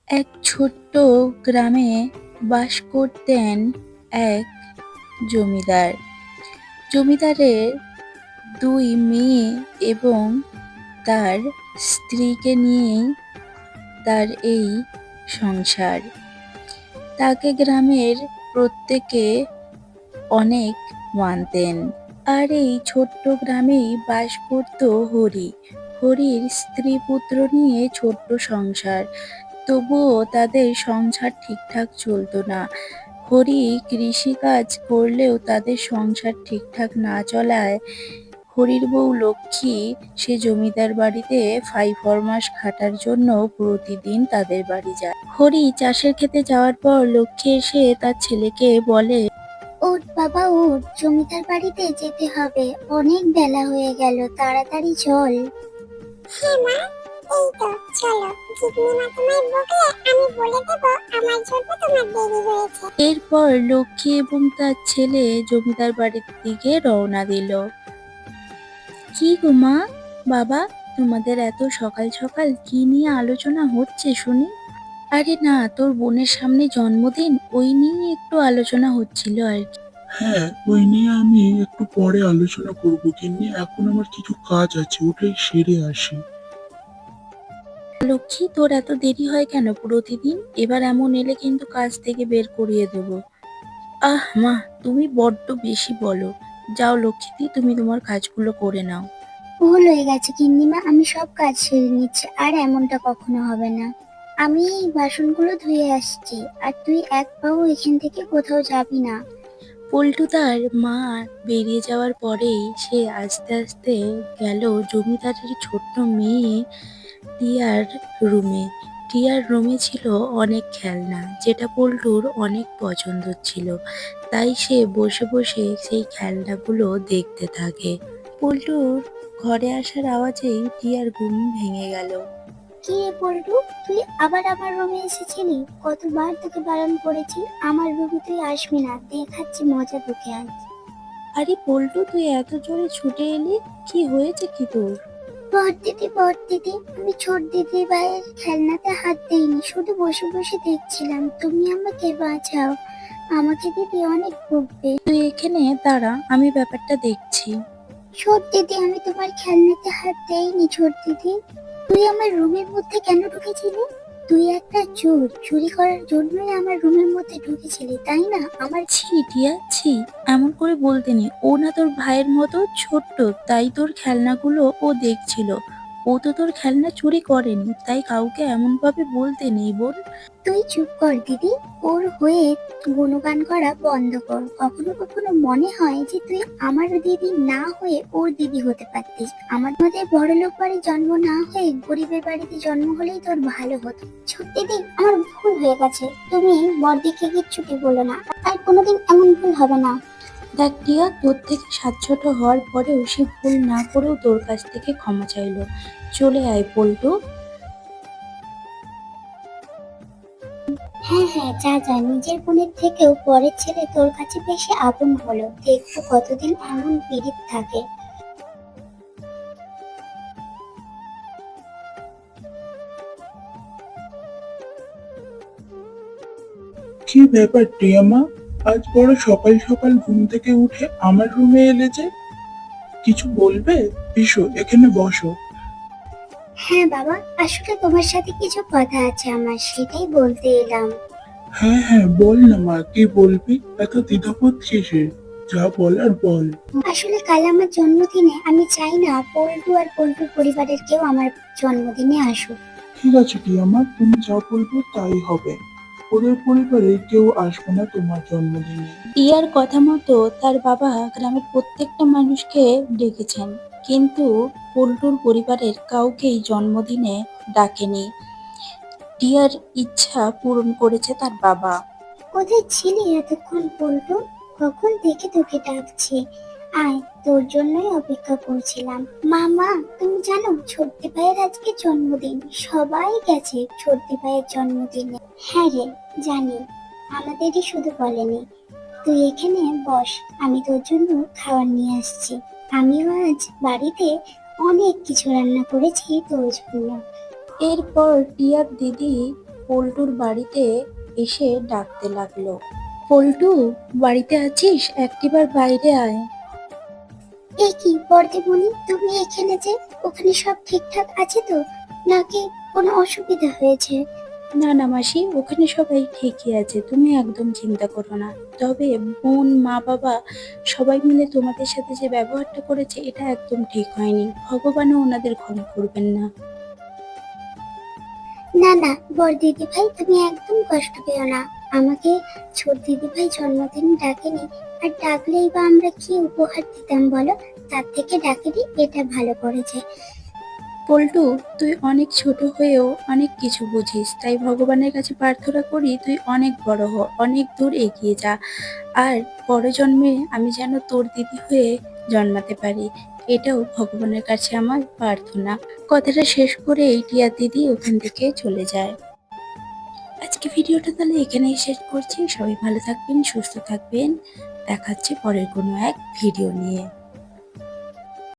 এক ছোট্ট গ্রামে বাস করতেন এক জমিদার। জমিদারের দুই মেয়ে এবং তার স্ত্রীকে নিয়েই তার এই সংসার। তাকে গ্রামের প্রত্যেকে অনেক মানতেন। আর এই ছোট্ট গ্রামেই বাস করত হরি। হরির স্ত্রী পুত্র নিয়ে ছোট্ট সংসার। তবুও তাদের সংসার ঠিকঠাক চলতো না। হরি কৃষিকাজ করলেও তাদের সংসার ঠিকঠাক না চলায় হরির বউ লক্ষ্মী সে জমিদার বাড়িতে 5 মাস খাটার জন্য প্রতিদিন তাদের বাড়ি যায়। হরি চাষের খেতে যাওয়ার পর লক্ষ্মী এসে তার ছেলেকে বলে, ওঠ বাবা ওঠ, জমিদার বাড়িতে যেতে হবে, অনেক বেলা হয়ে গেল, তাড়াতাড়ি চল। হ্যাঁ মা, এই তো চলো। গিন্নিমা তোমায় বকলে আমি বলে দেব আমার জন্য তোমার দেরি হয়েছে। এরপর লক্ষ্মী এবং তার ছেলে জমিদার বাড়ির দিকে রওনা দিল। কি গো মা, বাবা, তোমাদের এত সকাল সকাল কি নিয়ে আলোচনা হচ্ছে শুনি? আরে না, তোর বোনের সামনে জন্মদিন, ওই নিয়ে একটু আলোচনা হচ্ছিল আর কি। হ্যাঁ, ওই নিয়ে আমি একটু পরে আলোচনা করবো, কিন্তু এখন আমার কিছু কাজ আছে, ওটাই সেরে আসি। লক্ষ্মী, তোর এত দেরি হয় কেন প্রতিদিন? এবার এমন এলে কিন্তু কাজ থেকে বের করিয়ে দেব। আহ মা, তুমি বড্ড বেশি বলো। যাও লক্ষ্মীদি, তুমি তোমার কাজগুলো করে নাও। ভুল হয়ে গেছে গিন্নিমা, আমি সব কাজ সেরে নিচ্ছি, আর এমনটা কখনো হবে না। আমি এই বাসনগুলো ধুয়ে আসছি, আর তুই এক পাও এখান থেকে কোথাও যাবি না। পল্টু তার মা বেরিয়ে যাওয়ার পরেই সে আস্তে আস্তে গেল জমিদারের ছোট্ট মেয়ে টিয়ার রুমে। টিয়ার রুমে ছিল অনেক খেলনা, যেটা পল্টুর অনেক পছন্দ ছিল। তাই সে বসে বসে সেই খেলনাগুলো দেখতে থাকে। পল্টুর ঘরে আসার আওয়াজেই টিয়ার ঘুম ভেঙে গেল। কি রে পল্টু, তুই আবার আমার রুমে এসেছিলি? কতবার তোকে বারণ করেছি আমার রুমে তুই আসবি না, দেখাচ্ছি মজা তোকে আজ। আরে পল্টু, তুই এত জোরে ছুটে এলি, কি হয়েছে কি তোর? বড় দিদি, আমি ছোট দিদি ভাইয়ের খেলনাতে হাত দেইনি, শুধু বসে বসে দেখছিলাম। তুমি আমাকে বাঁচাও, আমাকে দিদি অনেক বকবে। তুই এখানে দাঁড়া, আমি ব্যাপারটা দেখছি। ছোট দিদি, আমি তোমার খেলনাতে হাত দেইনি। ছোট দিদি, তুই আমার রুমের মধ্যে কেন ঢুকেছিলি? তুই একটা চোর, চুরি করার জন্যই আমার রুমের মধ্যে ঢুকেছিলি, তাই না? আমার ছি টিয়া, ছি, এমন করে বলতে নেই। ও না তোর ভাইয়ের মতো ছোট্ট, তাই তোর খেলনাগুলো ও দেখছিল। ও তো তোর খেলনা চুরি করেনি, তাই কাউকে এমন ভাবে বলতে নেই বোন। তুই চুপ কর দিদি, ওর হয়ে গুণগান করা বন্ধ কর। কখনো কখনো মনে হয় যে তুই আমার দিদি না হয়ে ওর দিদি হতে পারতিস। আমাদের বড়লোক বাড়ি জন্ম না হয়ে গরিবের বাড়িতে জন্ম হলেই তোর ভালো হতো। ছোট দিদি, আমার ভুল হয়ে গেছে, তুমি বড়দিকে কিচ্ছুটি বলো না, আর কোনোদিন এমন ভুল হবে না। দেখ টিয়া, তোর থেকে ৭ ছোট হওয়ার পরেও সে ভুল না করেও তোর কাছ থেকে ক্ষমা চাইলো। চলে আয় পল্টু। হ্যাঁ হ্যাঁ, যা যা, নিজের বোনের থেকেও পরের ছেলে তোর কাছে বেশি আপন হলো, দেখবো কতদিন এমন পীড়িত থাকে। কি ব্যাপার টিয়ামা, আজ বড় সকাল সকাল ঘুম থেকে উঠে আমার রুমে এলে যে? কিছু বলবে? এসো এখানে বসো। হ্যাঁ বাবা, আসলে তোমার সাথে কিছু কথা আছে আমার, সেটাই বলতে এলাম। হ্যাঁ হ্যাঁ, বল না মা, কি বলবি? এত দ্বিধাবোধ কিসের? যা বলার বল। আসলে কাল আমার জন্মদিনে আমি চাই না পল্টু আর পল্টুর পরিবারের কেউ আমার জন্মদিনে আসুক। ঠিক আছে টিয়ামা, তুমি যা বলবে তাই হবে। ওদের পরিবারে কেউ আসবে না তোমার জন্মদিনে। টিয়ার কথা মতো তার বাবা গ্রামের প্রত্যেকটা মানুষকে ডেকেছেন, কিন্তু পল্টুর পরিবারের কাউকেই জন্মদিনে ডাকেনি। টিয়ার ইচ্ছা পূরণ করেছে তার বাবা। কোথায় ছিলি এতক্ষণ পল্টু? কখন থেকে তোকে ডাকছি, আয়, তোর জন্যই অপেক্ষা করছিলাম। মামা, তুমি জানো ছোট্টি ভাইয়ের আজকে জন্মদিন, সবাই গেছে ছোট্টি ভাইয়ের জন্মদিনে। হ্যাঁ রে, জানি, আমাদেরই শুধু বলেনি। তুই এখানে বস, আমি তোর জন্য খাবার নিয়ে আসছি। আমিও আজ বাড়িতে অনেক কিছু রান্না করেছি তোর জন্য। এরপর টিয়ার দিদি পল্টুর বাড়িতে এসে ডাকতে লাগলো, পল্টু বাড়িতে আছিস? একটিবার বাইরে আয়। এ কি বর্দিমণি, তুমি এখানে যে? ওখানে সব ঠিকঠাক আছে তো, নাকি কোনো অসুবিধা হয়েছে? না না মাসি, ওখানে সবাই ঠিকই আছে, তুমি একদম চিন্তা করো না। তবে বোন, মা, বাবা সবাই মিলে তোমাদের সাথে যে ব্যবহারটা করেছে এটা একদম ঠিক হয়নি। ভগবানও ওনাদের ক্ষমা করবেন না। না না বড় দিদি ভাই, তুমি একদম কষ্ট পেও না। আমাকে ছোট দিদি ভাই জন্মদিন ডাকেনি, আর ডাকলেই বা আমরা কি উপহার দিতাম বলো? তার থেকে ডাকেনি, এটা ভালো করেছে। পল্টু, তুই অনেক ছোট হয়েও অনেক কিছু বুঝিস, তাই ভগবানের কাছে প্রার্থনা করি তুই অনেক বড় হ, অনেক দূর এগিয়ে যা। আর পরজন্মে আমি যেন তোর দিদি হয়ে জন্মাতে পারি, এটাও ভগবানের কাছে আমার প্রার্থনা। কথাটা শেষ করে টিয়া দিদি ওখান থেকে চলে যায়। আজকে ভিডিওটা তাহলে এখানেই শেষ করছি। সবাই ভালো থাকবেন, সুস্থ থাকবেন। দেখা হচ্ছে পরের কোনো এক ভিডিও নিয়ে।